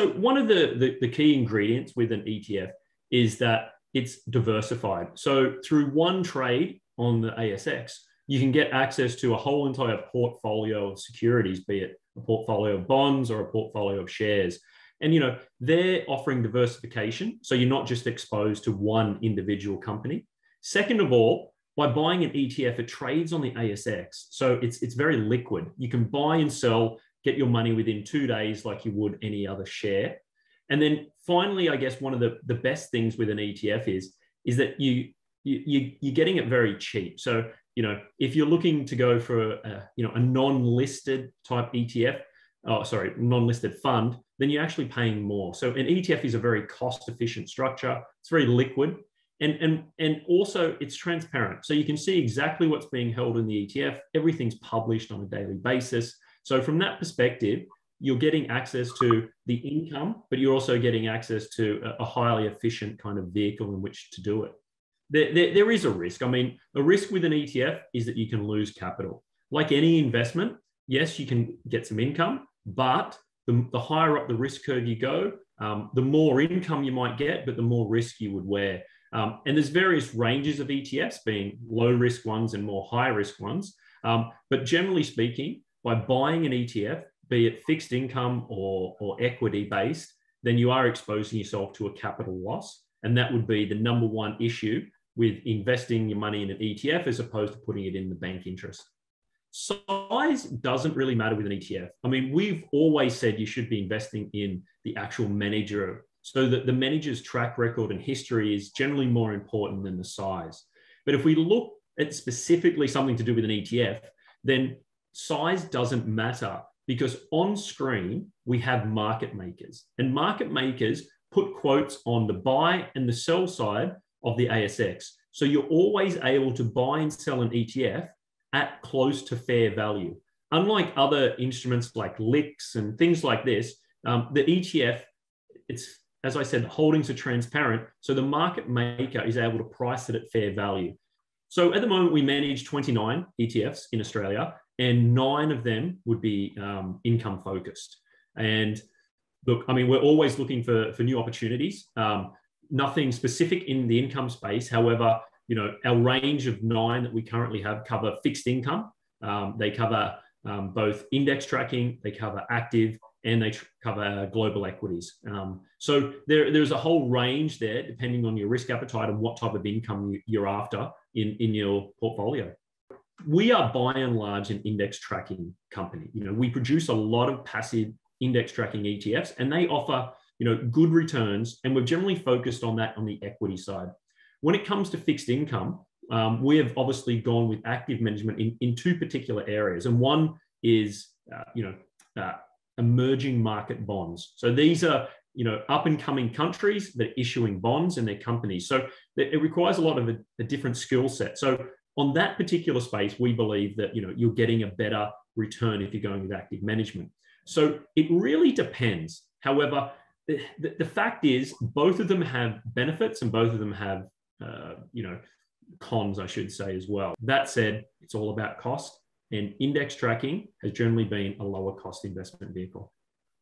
So one of the key ingredients with an ETF is that it's diversified. So through one trade on the ASX, you can get access to a whole entire portfolio of securities, be it a portfolio of bonds or a portfolio of shares. And, they're offering diversification. So you're not just exposed to one individual company. Second of all, by buying an ETF, it trades on the ASX. So it's very liquid. You can buy and sell, get your money within 2 days like you would any other share. And then finally, I guess one of the best things with an ETF is that you're getting it very cheap. So, if you're looking to go for a non-listed type ETF, non-listed fund, then you're actually paying more. So an ETF is a very cost-efficient structure. It's very liquid. And also it's transparent. So you can see exactly what's being held in the ETF. Everything's published on a daily basis. So from that perspective, you're getting access to the income, but you're also getting access to a highly efficient kind of vehicle in which to do it. There is a risk. I mean, a risk with an ETF is that you can lose capital. Like any investment, yes, you can get some income, but the higher up the risk curve you go, the more income you might get, but the more risk you would wear. And there's various ranges of ETFs, being low risk ones and more high risk ones. But generally speaking, by buying an ETF, be it fixed income or equity based, then you are exposing yourself to a capital loss. And that would be the number one issue with investing your money in an ETF as opposed to putting it in the bank interest. Size doesn't really matter with an ETF. I mean, we've always said you should be investing in the actual manager, so that the manager's track record and history is generally more important than the size. But if we look at specifically something to do with an ETF, then size doesn't matter, because on screen we have market makers, and market makers put quotes on the buy and the sell side of the ASX. So you're always able to buy and sell an ETF at close to fair value. Unlike other instruments like LICs and things like this, the ETF, it's, as I said, holdings are transparent. So the market maker is able to price it at fair value. So at the moment, we manage 29 ETFs in Australia, and 9 of them would be income focused. And look, I mean, we're always looking for new opportunities. Nothing specific in the income space. However, our range of 9 that we currently have cover fixed income. They cover both index tracking, they cover active, and they cover global equities. So there's a whole range there, depending on your risk appetite and what type of income you're after in your portfolio. We are by and large an index tracking company. We produce a lot of passive index tracking ETFs, and they offer good returns, and we're generally focused on that on the equity side. When it comes to fixed income, we have obviously gone with active management in 2 particular areas, and one is emerging market bonds. So these are up and coming countries that are issuing bonds and their companies. So it requires a lot of a different skill set. So on that particular space, we believe that you're getting a better return if you're going with active management. So it really depends. However, the fact is, both of them have benefits and both of them have cons, I should say, as well. That said, it's all about cost, and index tracking has generally been a lower cost investment vehicle.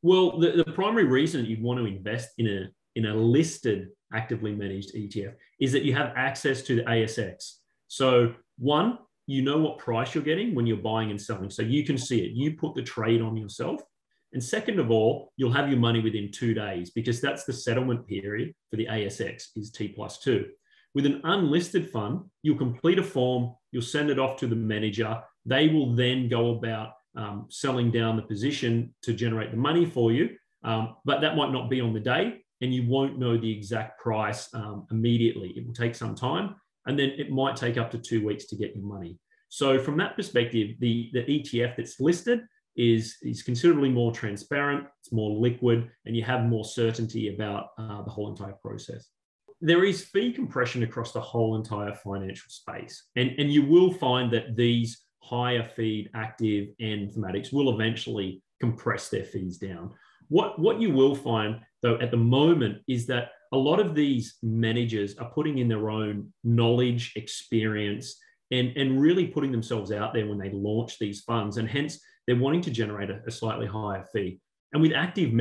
Well, the primary reason that you'd want to invest in a listed actively managed ETF is that you have access to the ASX. So one, what price you're getting when you're buying and selling. So you can see it. You put the trade on yourself. And second of all, you'll have your money within 2 days, because that's the settlement period for the ASX is T+2. With an unlisted fund, you'll complete a form, you'll send it off to the manager. They will then go about selling down the position to generate the money for you. But that might not be on the day, and you won't know the exact price immediately. It will take some time, and then it might take up to 2 weeks to get your money. So from that perspective, the ETF that's listed is considerably more transparent, it's more liquid, and you have more certainty about the whole entire process. There is fee compression across the whole entire financial space. And you will find that these higher fee active and thematics will eventually compress their fees down. What you will find, though, at the moment is that a lot of these managers are putting in their own knowledge, experience, and really putting themselves out there when they launch these funds. And hence, they're wanting to generate a slightly higher fee. And with active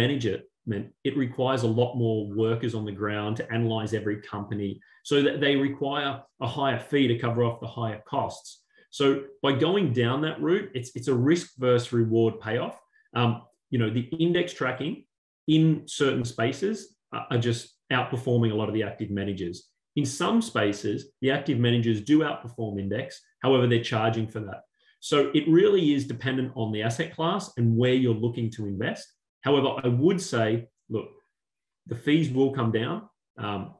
development, it requires a lot more workers on the ground to analyze every company, so that they require a higher fee to cover off the higher costs. So by going down that route, it's a risk versus reward payoff. The index tracking in certain spaces are just outperforming a lot of the active managers. In some spaces, the active managers do outperform index. However, they're charging for that. So it really is dependent on the asset class and where you're looking to invest. However, I would say, look, the fees will come down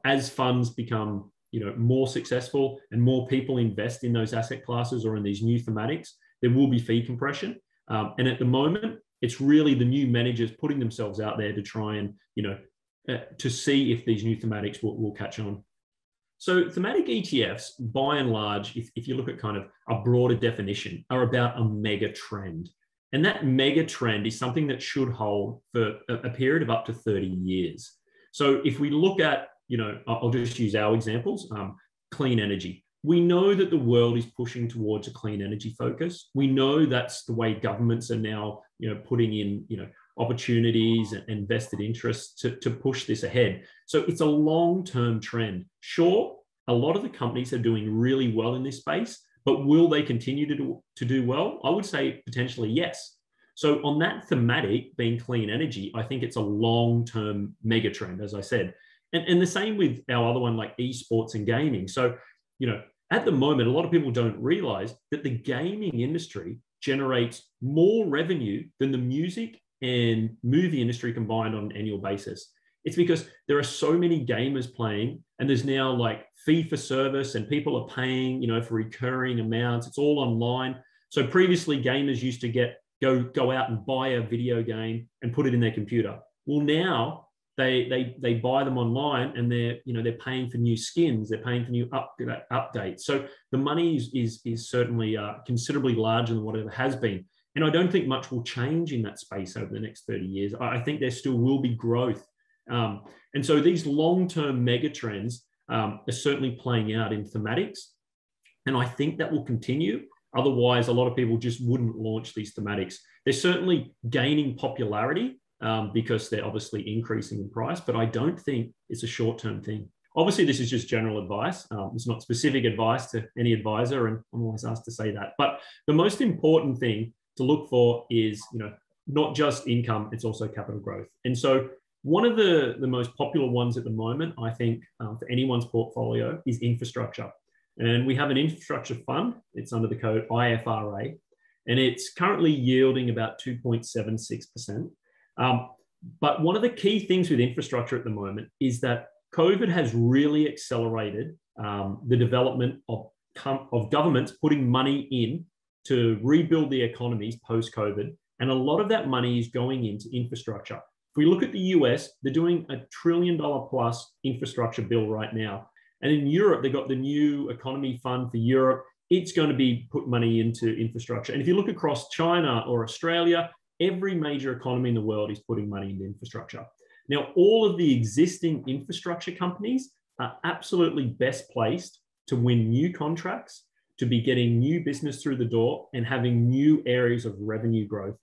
as funds become more successful and more people invest in those asset classes or in these new thematics. There will be fee compression. And at the moment, it's really the new managers putting themselves out there to try and, to see if these new thematics will catch on. So thematic ETFs, by and large, if you look at kind of a broader definition, are about a mega trend. And that mega trend is something that should hold for a period of up to 30 years. So if we look at, I'll just use our examples, clean energy. We know that the world is pushing towards a clean energy focus. We know that's the way governments are now, putting in, opportunities and vested interests to push this ahead. So it's a long-term trend. Sure, a lot of the companies are doing really well in this space, but will they continue to do well? I would say potentially yes. So on that thematic, being clean energy, I think it's a long-term mega trend, as I said. And the same with our other one, like esports and gaming. So, at the moment, a lot of people don't realize that the gaming industry generates more revenue than the music and movie industry combined on an annual basis. It's because there are so many gamers playing, and there's now like fee for service, and people are paying, for recurring amounts. It's all online. So previously, gamers used to go out and buy a video game and put it in their computer. Well, now they buy them online, and they're paying for new skins, they're paying for new updates. So the money is certainly considerably larger than what it has been. And I don't think much will change in that space over the next 30 years. I think there still will be growth. And so these long-term mega trends are certainly playing out in thematics. And I think that will continue. Otherwise, a lot of people just wouldn't launch these thematics. They're certainly gaining popularity because they're obviously increasing in price, but I don't think it's a short-term thing. Obviously, this is just general advice. It's not specific advice to any advisor, and I'm always asked to say that. But the most important thing to look for is, not just income, it's also capital growth. And so one of the most popular ones at the moment, I think, for anyone's portfolio is infrastructure. And we have an infrastructure fund. It's under the code IFRA, and it's currently yielding about 2.76%. But one of the key things with infrastructure at the moment is that COVID has really accelerated the development of governments putting money in to rebuild the economies post-COVID. And a lot of that money is going into infrastructure. If we look at the US, they're doing $1 trillion plus infrastructure bill right now. And in Europe, they've got the new economy fund for Europe. It's going to be put money into infrastructure. And if you look across China or Australia, every major economy in the world is putting money into infrastructure. Now, all of the existing infrastructure companies are absolutely best placed to win new contracts, to be getting new business through the door and having new areas of revenue growth.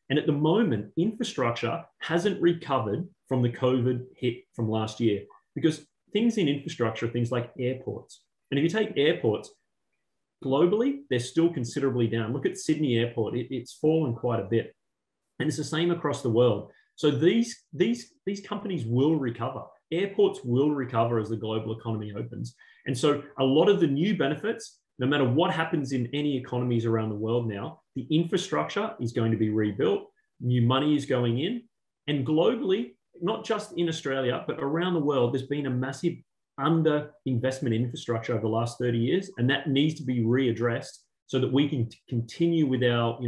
And at the moment, infrastructure hasn't recovered from the COVID hit from last year, because things in infrastructure, things like airports. And if you take airports, globally, they're still considerably down. Look at Sydney Airport, it's fallen quite a bit. And it's the same across the world. So these companies will recover. Airports will recover as the global economy opens. And so a lot of the new benefits, no matter what happens in any economies around the world now, the infrastructure is going to be rebuilt, new money is going in, and globally, not just in Australia, but around the world, there's been a massive under-investment in infrastructure over the last 30 years, and that needs to be readdressed so that we can continue with our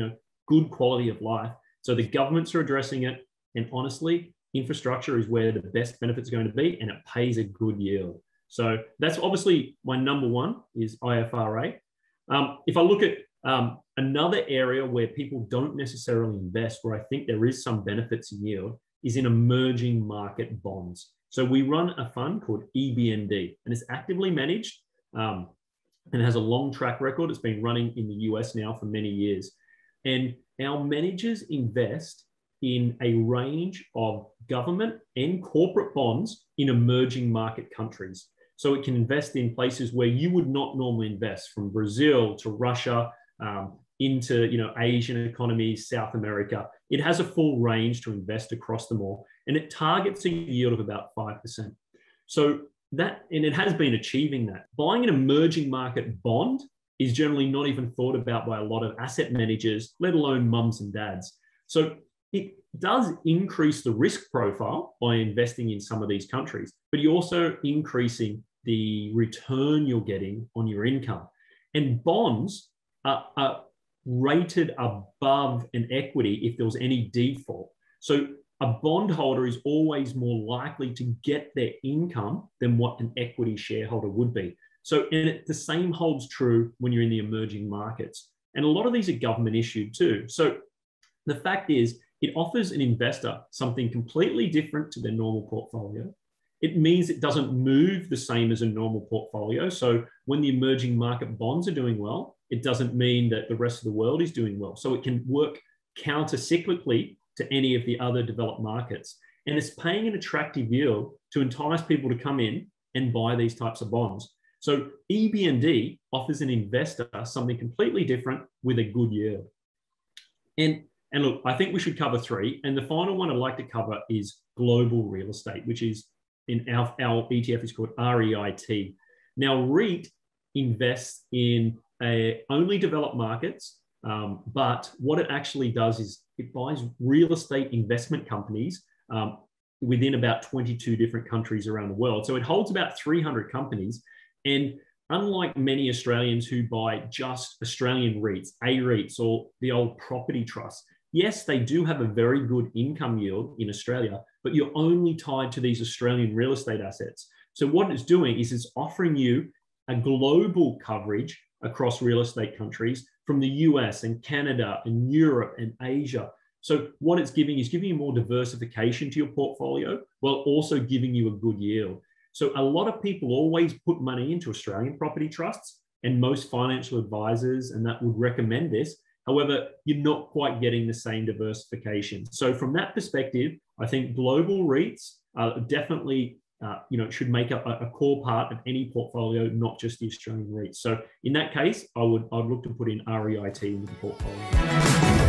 good quality of life. So the governments are addressing it, and honestly, infrastructure is where the best benefits are going to be, and it pays a good yield. So that's obviously my number one is IFRA. If I look at another area where people don't necessarily invest, where I think there is some benefits in yield, is in emerging market bonds. So we run a fund called EBND, and it's actively managed and it has a long track record. It's been running in the US now for many years. And our managers invest in a range of government and corporate bonds in emerging market countries. So it can invest in places where you would not normally invest, from Brazil to Russia, into Asian economies, South America. It has a full range to invest across them all, and it targets a yield of about 5%. So that, and it has been achieving that. Buying an emerging market bond is generally not even thought about by a lot of asset managers, let alone mums and dads. So it does increase the risk profile by investing in some of these countries, but you're also increasing the return you're getting on your income. And bonds are rated above an equity if there was any default. So a bondholder is always more likely to get their income than what an equity shareholder would be. So, and the same holds true when you're in the emerging markets. And a lot of these are government issued too. So the fact is, it offers an investor something completely different to their normal portfolio. It means it doesn't move the same as a normal portfolio. So when the emerging market bonds are doing well, it doesn't mean that the rest of the world is doing well. So it can work counter-cyclically to any of the other developed markets. And it's paying an attractive yield to entice people to come in and buy these types of bonds. So EBND offers an investor something completely different with a good yield. And look, I think we should cover three. And the final one I'd like to cover is global real estate, which is in our ETF is called REIT. Now, REIT invests in only developed markets, but what it actually does is it buys real estate investment companies within about 22 different countries around the world. So it holds about 300 companies. And unlike many Australians who buy just Australian REITs, A-REITs, or the old property trusts, yes, they do have a very good income yield in Australia, but you're only tied to these Australian real estate assets. So what it's doing is it's offering you a global coverage across real estate countries from the US and Canada and Europe and Asia. So what it's giving is giving you more diversification to your portfolio while also giving you a good yield. So a lot of people always put money into Australian property trusts, and most financial advisors and that would recommend this. However, you're not quite getting the same diversification. So from that perspective, I think global REITs definitely should make up a core part of any portfolio, not just the Australian REITs. So in that case, I'd look to put in REIT into the portfolio.